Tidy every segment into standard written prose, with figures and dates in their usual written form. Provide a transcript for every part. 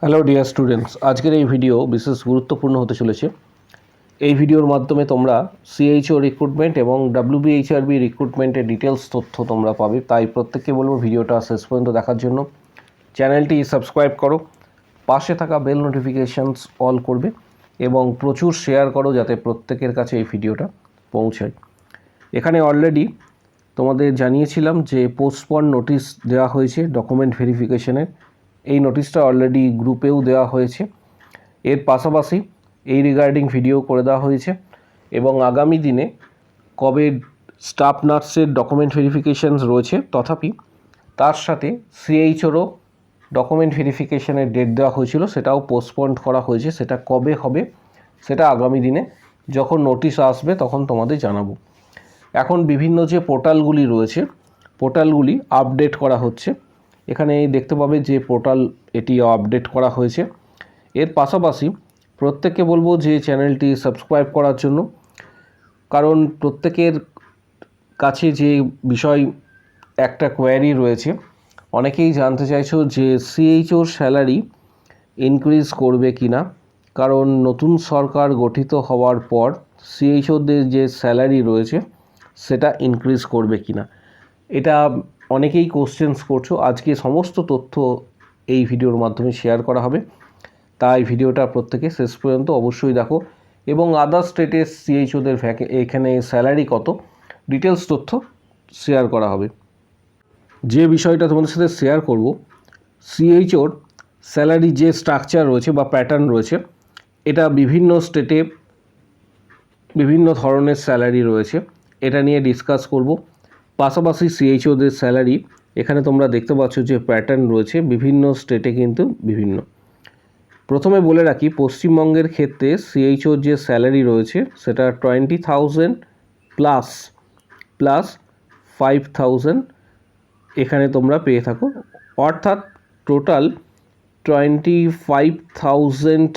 Hello dear students, আজকের এই video বিশেষ গুরুত্বপূর্ণ হতে চলেছে। এই ভিডিওর মাধ্যমে তোমরা সিএইচও রিক্রুটমেন্ট এবং ডাব্লিউবিএইচআরবি রিক্রুটমেন্টের ডিটেলস তথ্য তোমরা পাবে। তাই প্রত্যেককে বলবো ভিডিওটা শেষ পর্যন্ত দেখার জন্য। চ্যানেলটি সাবস্ক্রাইব করো, পাশে থাকা বেল নোটিফিকেশানস অল করবে এবং প্রচুর শেয়ার করো যাতে প্রত্যেকের কাছে এই ভিডিওটা পৌঁছায়। এখানে অলরেডি তোমাদের জানিয়েছিলাম যে পোস্টপন নোটিশ দেওয়া হয়েছে ডকুমেন্ট ভেরিফিকেশনের। এই নোটিশটা অলরেডি গ্রুপেও দেওয়া হয়েছে। এর পাশাপাশি এই রিগার্ডিং ভিডিও করে দেওয়া হয়েছে এবং আগামী দিনে কবে স্টাফ নার্সের ডকুমেন্ট ভেরিফিকেশানস রয়েছে, তথাপি তার সাথে সিএইচওরও ডকুমেন্ট ভেরিফিকেশানের ডেট দেওয়া হয়েছিল, সেটাও পোস্টপন্ড করা হয়েছে। সেটা কবে হবে সেটা আগামী দিনে যখন নোটিশ আসবে তখন তোমাদের জানাবো। এখন বিভিন্ন যে পোর্টালগুলি রয়েছে, পোর্টালগুলি আপডেট করা হচ্ছে। এখানে দেখতে পাবে যে পোর্টাল এটি আপডেট করা হয়েছে। এর পাশাপাশি প্রত্যেককে বলবো যে চ্যানেলটি সাবস্ক্রাইব করার জন্য, কারণ প্রত্যেকের কাছে যে বিষয় একটা কোয়ারি রয়েছে, অনেকেই জানতে চাইছো যে সিএইচওর স্যালারি ইনক্রিজ করবে কি না। কারণ নতুন সরকার গঠিত হওয়ার পর সিএইচওদের যে স্যালারি রয়েছে সেটা ইনক্রিজ করবে কি না, এটা অনেকেই কোশ্চেন্স করছো। আজকে সমস্ত তথ্য এই ভিডিওর মাধ্যমে শেয়ার করা হবে, তাই ভিডিওটা প্রত্যেকে শেষ পর্যন্ত অবশ্যই দেখো। এবং আদার স্টেটের সিএইচওদের এখানে স্যালারি কত ডিটেলস তথ্য শেয়ার করা হবে। যে বিষয়টা তোমাদের সাথে শেয়ার করব, সিএইচওর স্যালারি যে স্ট্রাকচার রয়েছে বা প্যাটার্ন রয়েছে, এটা বিভিন্ন স্টেটে বিভিন্ন ধরনের স্যালারি রয়েছে, এটা নিয়ে ডিসকাস করব। পাশাপাশি সিএইচওদের স্যালারি এখানে তোমরা দেখতে পাচ্ছ যে প্যাটার্ন রয়েছে বিভিন্ন স্টেটে কিন্তু বিভিন্ন। প্রথমে বলে রাখি, পশ্চিমবঙ্গের ক্ষেত্রে সিএইচওর যে স্যালারি রয়েছে সেটা 20,000 প্লাস 5,000 এখানে তোমরা পেয়ে থাকো, অর্থাৎ টোটাল 25,000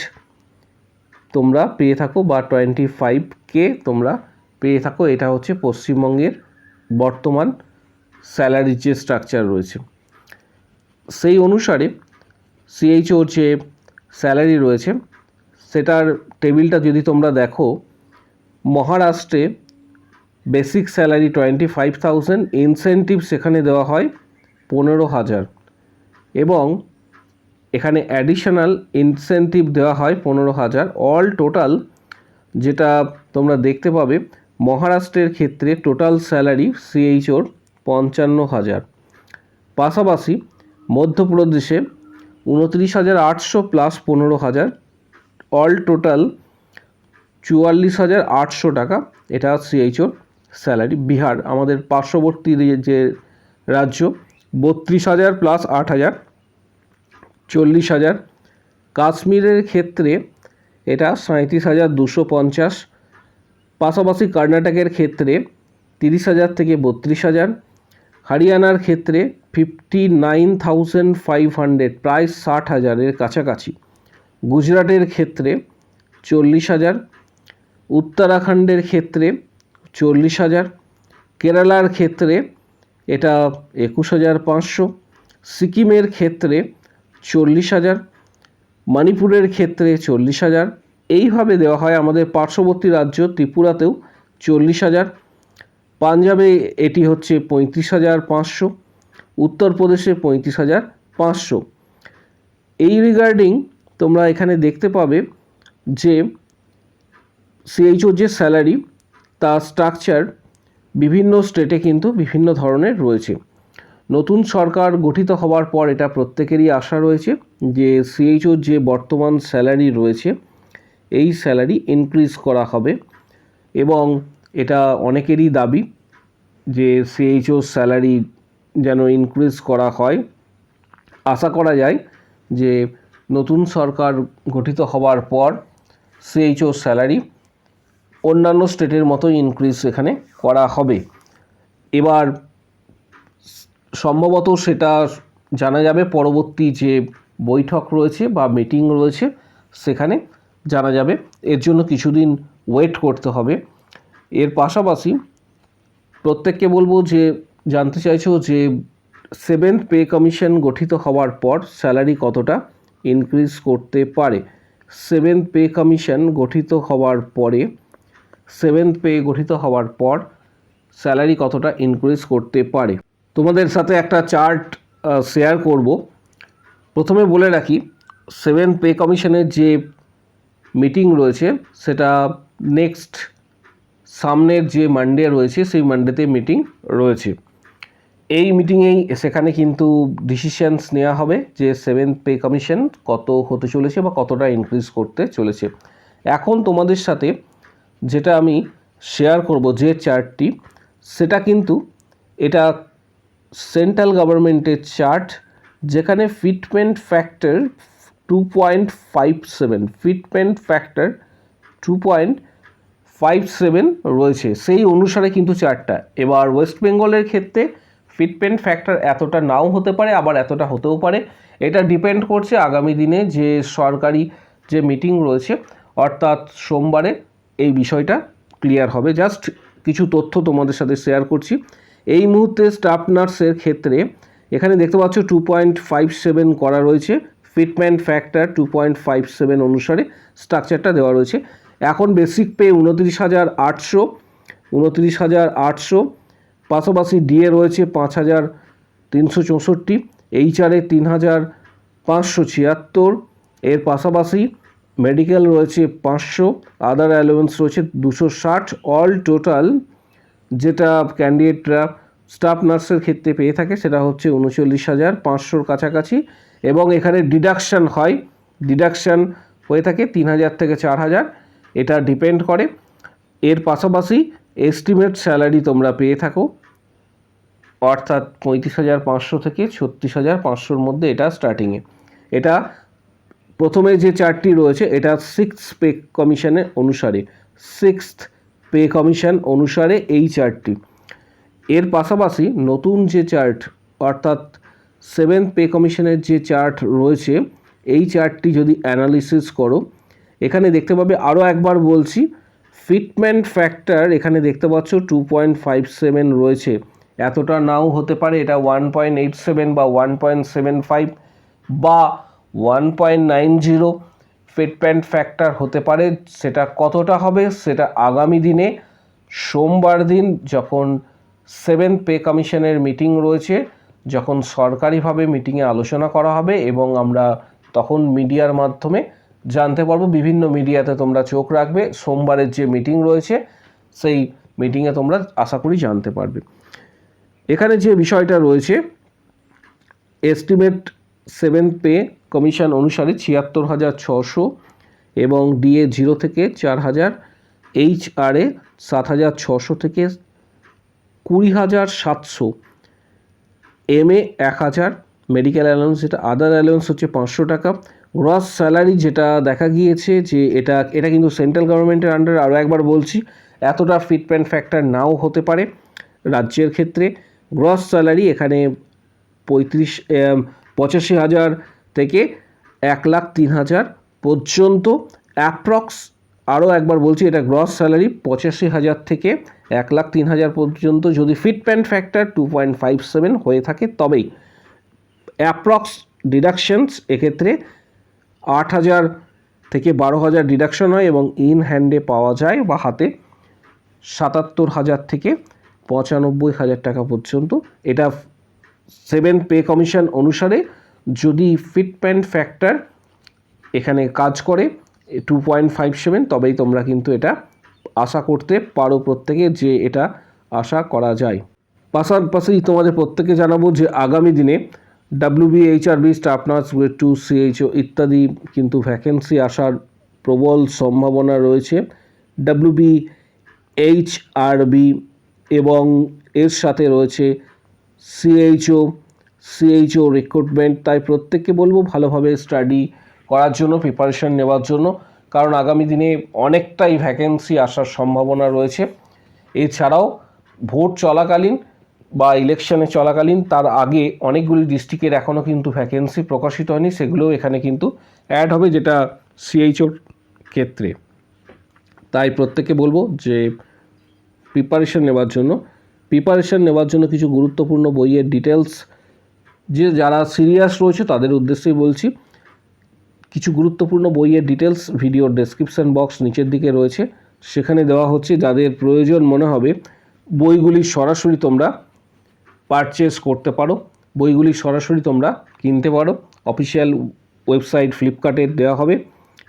তোমরা পেয়ে থাকো বা 25K তোমরা পেয়ে থাকো। এটা হচ্ছে পশ্চিমবঙ্গের বর্তমান স্যালারির যে স্ট্রাকচার রয়েছে। সেই অনুসারে সিএইচওর যে স্যালারি রয়েছে সেটার টেবিলটা যদি তোমরা দেখো, মহারাষ্ট্রে বেসিক স্যালারি 25,000, ইনসেন্টিভ সেখানে দেওয়া হয় 15,000 এবং এখানে অ্যাডিশনাল ইনসেন্টিভ দেওয়া হয় 15,000। অল টোটাল যেটা তোমরা দেখতে পাবে, মহারাষ্ট্রের ক্ষেত্রে টোটাল স্যালারি সিএইচওর 55,000। পাশাপাশি মধ্যপ্রদেশে 29,800 প্লাস 15,000, অল টোটাল 44,800 টাকা, এটা সিএইচওর স্যালারি। বিহার আমাদের পার্শ্ববর্তী যে রাজ্য, 32,000 প্লাস 8,000, 40,000। কাশ্মীরের ক্ষেত্রে এটা 37,250। পাশাপাশি কর্ণাটকের ক্ষেত্রে 30,000 থেকে 32,000। হরিয়ানার ক্ষেত্রে 59,500 প্রায় 60,000-এর কাছাকাছি। গুজরাটের ক্ষেত্রে 40,000। উত্তরাখণ্ডের ক্ষেত্রে 40,000। কেরালার ক্ষেত্রে এটা 21,500। সিকিমের ক্ষেত্রে 40,000। মণিপুরের ক্ষেত্রে 40,000। এইভাবে দেওয়া হয়। আমাদের পার্শ্ববর্তী রাজ্য ত্রিপুরাতেও 40,000। পাঞ্জাবে এটি হচ্ছে 35,500। উত্তরপ্রদেশে 35,500। এই রিগার্ডিং তোমরা এখানে দেখতে পাবে যে সিএইচওর যে স্যালারি তার স্ট্রাকচার বিভিন্ন স্টেটে কিন্তু বিভিন্ন ধরনের রয়েছে। নতুন সরকার গঠিত হওয়ার পর এটা প্রত্যেকেরই আশা রয়েছে যে সিএইচওর যে বর্তমান স্যালারি রয়েছে এই স্যালারি ইনক্রিজ করা হবে এবং এটা অনেকেরই দাবি যে সিএইচওর স্যালারি যেন ইনক্রিজ করা হয়। আশা করা যায় যে নতুন সরকার গঠিত হওয়ার পর সিএইচওর স্যালারি অন্যান্য স্টেটের মতো ইনক্রিজ এখানে করা হবে। এবার সম্ভবত সেটা জানা যাবে পরবর্তী যে বৈঠক রয়েছে বা মিটিং রয়েছে সেখানে জানা যাবে। এর জন্য কিছুদিন ওয়েট করতে হবে। এর পাশাপাশি প্রত্যেককে বলবো যে জানতে চাইছো যে 7th পে কমিশন গঠিত হওয়ার পর স্যালারি কতটা ইনক্রিজ করতে পারে। সেভেন্থ পে কমিশন গঠিত হওয়ার পর স্যালারি কতটা ইনক্রিজ করতে পারে। তোমাদের সাথে একটা চার্ট শেয়ার করব। প্রথমে বলে রাখি, সেভেন্থ পে কমিশনের যে মিটিং রয়েছে সেটা নেক্সট সামনের যে মানডে রয়েছে সেই মানডেতে মিটিং রয়েছে। এই মিটিংয়েই সেখানে কিন্তু ডিসিশনস নেওয়া হবে যে সেভেন্থ পে কমিশন কত হতে চলেছে বা কতটা ইনক্রিজ করতে চলেছে। এখন তোমাদের সাথে যেটা আমি শেয়ার করব যে চার্টটি, সেটা কিন্তু এটা সেন্ট্রাল গভর্নমেন্টের চার্ট, যেখানে ফিটমেন্ট ফ্যাক্টর 2.57 রয়েছে, সেই অনুসারে কিন্তু চার্টটা। এবার ওয়েস্ট বেঙ্গলের ক্ষেত্রে ফিটমেন্ট ফ্যাক্টর এতটা নাও হতে পারে, আবার এতটা হতেও পারে। এটা ডিপেন্ড করছে আগামী দিনে যে সরকারি যে মিটিং রয়েছে, অর্থাৎ সোমবারে এই বিষয়টা ক্লিয়ার হবে। জাস্ট কিছু তথ্য তোমাদের সাথে শেয়ার করছি। এই মুহূর্তে স্টাফ নার্সের ক্ষেত্রে এখানে দেখতে পাচ্ছ 2.57 করা রয়েছে। ফিটমেন্ট ফ্যাক্টর 2.57 অনুসারে স্ট্রাকচারটা দেওয়া রয়েছে। এখন বেসিক পে 29,800, পাশাপাশি ডিএ রয়েছে 5,364, এইচআরএ 3,576, এর পাশাপাশি মেডিকেল রয়েছে 500, আদার অ্যালাউন্স রয়েছে 260। অল টোটাল যেটা ক্যান্ডিডেটরা স্টাফ নার্সের ক্ষেত্রে পেয়ে থাকে সেটা হচ্ছে 39,500 কাছাকাছি। এবং এখানে ডিডাকশান হয়ে থাকে 3,000 থেকে 4,000, এটা ডিপেন্ড করে। এর পাশাপাশি এস্টিমেট স্যালারি তোমরা পেয়ে থাকো, অর্থাৎ 35,500 থেকে 36,500-র মধ্যে এটা স্টার্টিংয়ে। এটা প্রথমে যে চার্টটি রয়েছে এটা সিক্সথ পে কমিশন অনুসারে এই চার্টটি। এর পাশাপাশি নতুন যে চার্ট, অর্থাৎ সেভেন্থ পে কমিশনের যে চার্ট রয়েছে, এই চার্টটি যদি অ্যানালিসিস করো, এখানে দেখতে পাবে, আরও একবার বলছি, ফিটমেন্ট ফ্যাক্টর এখানে দেখতে পাচ্ছ 2.57 রয়েছে। এতটা নাও হতে পারে, এটা 1.87 বা 1.75 বা 1.90 ফিটমেন্ট ফ্যাক্টর হতে পারে। সেটা কতটা হবে সেটা আগামী দিনে সোমবার দিন যখন সেভেন্থ পে কমিশনের মিটিং রয়েছে, যখন সরকারিভাবে মিটিংয়ে আলোচনা করা হবে এবং আমরা তখন মিডিয়ার মাধ্যমে জানতে পারবো। বিভিন্ন মিডিয়াতে তোমরা চোখ রাখবে, সোমবারের যে মিটিং রয়েছে সেই মিটিংয়ে তোমরা আশা করি জানতে পারবে। এখানে যে বিষয়টা রয়েছে, এস্টিমেট সেভেন্থ পে কমিশন অনুসারে 76,600 এবং ডিএ 0 থেকে 4,000, এইচআরএ 7,600 থেকে 20,700, এমএ 1,000, মেডিকেল অ্যালাউন্স যেটা আদার অ্যালাউন্স হচ্ছে 500 টাকা। গ্রস স্যালারি যেটা দেখা গিয়েছে যে এটা কিন্তু সেন্ট্রাল গভর্নমেন্টের আন্ডারে। আরও একবার বলছি, এতটা ফিটমেন্ট ফ্যাক্টর নাও হতে পারে রাজ্যের ক্ষেত্রে। গ্রস স্যালারি এখানে 85,000 থেকে 1,03,000 পর্যন্ত অ্যাপ্রক্স। আরও একবার বলছি, এটা গ্রস স্যালারি 85,000 থেকে 1,03,000 পর্যন্ত যদি ফিটমেন্ট ফ্যাক্টর 2.57 হয়ে থাকে তবেই। অ্যাপ্রক্স ডিডাকশনস এক্ষেত্রে 8,000 থেকে 12,000 ডিডাকশন হয় এবং ইন হ্যান্ডে পাওয়া যায় বা হাতে 77,000 থেকে 95,000 টাকা পর্যন্ত। এটা সেভেন্থ পে কমিশন অনুসারে যদি ফিটমেন্ট ফ্যাক্টর এখানে কাজ করে 2.57, তবেই তোমরা কিন্তু এটা আশা করতে পারো প্রত্যেকে, যে এটা আশা করা যায়। পাশাপাশি তোমাদের প্রত্যেকে জানাবো যে আগামী দিনে WBHRB, staff nurse, grade 2, CHO ইত্যাদি কিন্তু ভ্যাকেন্সি আসার প্রবল সম্ভাবনা রয়েছে। WBHRB এবং এর সাথে রয়েছে CHO রিক্রুটমেন্ট। তাই প্রত্যেককে বলবো ভালোভাবে স্টাডি করার জন্য, প্রিপারেশন নেওয়ার জন্য, কারণ আগামী দিনে অনেকটাই ভ্যাকেন্সি আসার সম্ভাবনা রয়েছে। এছাড়াও ভোট চলাকালীন বা ইলেকশনে চলাকালীন তার আগে অনেকগুলি ডিস্ট্রিক্টের এখনও কিন্তু ভ্যাকেন্সি প্রকাশিত হয়নি, সেগুলোও এখানে কিন্তু অ্যাড হবে, যেটা CHOর ক্ষেত্রে। তাই প্রত্যেককে বলবো যে প্রিপারেশন নেওয়ার জন্য কিছু গুরুত্বপূর্ণ বইয়ের ডিটেলস, যে যারা সিরিয়াস রয়েছে তাদের উদ্দেশ্যেই বলছি। কিছু গুরুত্বপূর্ণ বইয়ের ডিটেলস ভিডিওর ডেসক্রিপশন বক্স নিচের দিকে রয়েছে, সেখানে দেওয়া হচ্ছে। যাদের প্রয়োজন মনে হবে বইগুলি সরাসরি তোমরা পারচেস করতে পারো, বইগুলি সরাসরি তোমরা কিনতে পারো। অফিসিয়াল ওয়েবসাইট ফ্লিপকার্টের দেওয়া হবে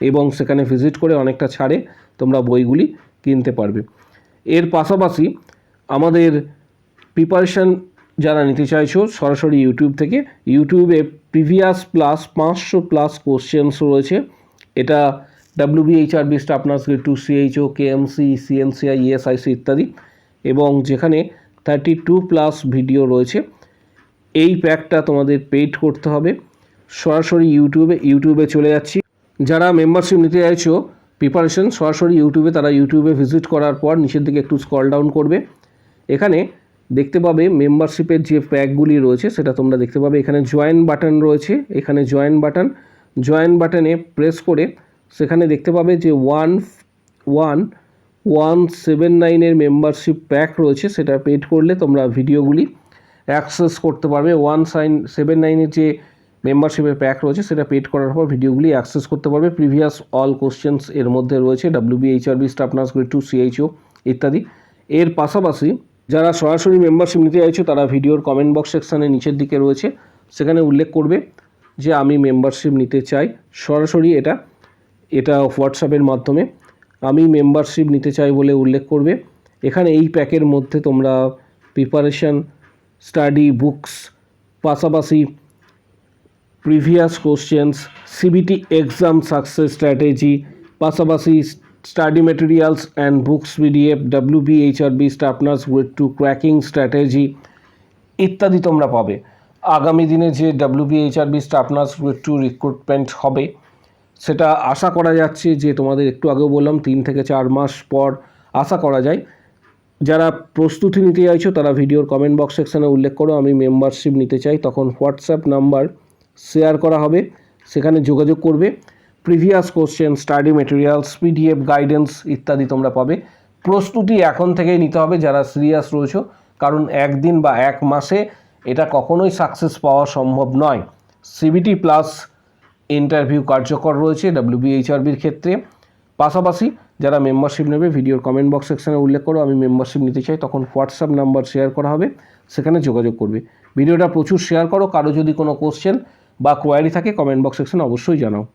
এবং সেখানে ভিজিট করে অনেকটা ছাড়ে তোমরা বইগুলি কিনতে পারবে। এর পাশাপাশি আমাদের প্রিপারেশান যারা নিতে চাইছো সরাসরি ইউটিউব থেকে, ইউটিউবে প্রিভিয়াস প্লাস 500+ কোশ্চেন্স রয়েছে। এটা WBHRB staff nurse grade 2 CHO, KMC, CNCI, ESIC ইত্যাদি, এবং যেখানে 32+ ভিডিও রয়েছে। এই প্যাকটা তোমাদের পেইড করতে হবে। সরাসরি ইউটিউবে চলে যাচ্ছি। যারা মেম্বারশিপ নিতে চাইছো প্রিপারেশন সরাসরি ইউটিউবে, তারা ইউটিউবে ভিজিট করার পর নিচের দিকে একটু স্ক্রল ডাউন করবে। এখানে দেখতে পাবে মেম্বারশিপের যে প্যাকগুলি রয়েছে সেটা তোমরা দেখতে পাবে। এখানে জয়েন বাটন রয়েছে, এখানে জয়েন বাটনে প্রেস করে সেখানে দেখতে পাবে যে 1179 মেম্বারশিপ প্যাক রয়েছে। সেটা পেড করলে তোমরা ভিডিওগুলি অ্যাক্সেস করতে পারবে। 179 যে মেম্বারশিপের প্যাক রয়েছে সেটা পেড করার পর ভিডিওগুলি অ্যাক্সেস করতে পারবে। প্রিভিয়াস অল কোশ্চেন্স এর মধ্যে রয়েছে, WBHRB staff nurse grade 2 CHO ইত্যাদি। এর পাশাপাশি যারা সরাসরি মেম্বারশিপ নিতে চাইছো তারা ভিডিওর কমেন্ট বক্স সেকশানে নিচের দিকে রয়েছে, সেখানে উল্লেখ করবে যে আমি মেম্বারশিপ নিতে চাই। সরাসরি এটা হোয়াটসঅ্যাপের মাধ্যমে আমি মেম্বারশিপ নিতে চাই বলে উল্লেখ করবে। এখানে এই প্যাকের মধ্যে তোমরা প্রিপারেশান, স্টাডি বুকস, পাশাপাশি previous questions, CBT exam success strategy, পাশাপাশি study materials and books PDF, WBHRB staff nurse grade 2 cracking strategy ইত্যাদি তোমরা পাবে। আগামী দিনে যে WBHRB staff nurse grade 2 recruitment হবে সেটা আশা করা যাচ্ছে যে তোমাদের একটু আগেও বললাম 3 থেকে 4 মাস পর আশা করা যায়। যারা প্রস্তুতি নিতে চাইছো তারা ভিডিওর কমেন্ট বক্স সেকশানে উল্লেখ করো আমি মেম্বারশিপ নিতে চাই, তখন হোয়াটসঅ্যাপ নাম্বার শেয়ার করা হবে, সেখানে যোগাযোগ করবে। Previous question, study materials, PDF guidance ইত্যাদি তোমরা পাবে। প্রস্তুতি এখন থেকেই নিতে হবে যারা সিরিয়াস রয়েছো, কারণ একদিন বা এক মাসে এটা কখনোই সাকসেস পাওয়া সম্ভব নয়। CBT প্লাস ইন্টারভিউ কার্যকর রয়েছে WBHRBর ক্ষেত্রে। পাশাপাশি যারা মেম্বারশিপ নেবে ভিডিওর কমেন্ট বক্স সেকশানে উল্লেখ করো আমি মেম্বারশিপ নিতে চাই, তখন হোয়াটসঅ্যাপ নাম্বার শেয়ার করা হবে, সেখানে যোগাযোগ করবে। ভিডিওটা প্রচুর শেয়ার করো। কারো যদি কোনো কোশ্চেন বা কোয়ারি থাকে কমেন্ট বক্স সেকশানে অবশ্যই জানাও।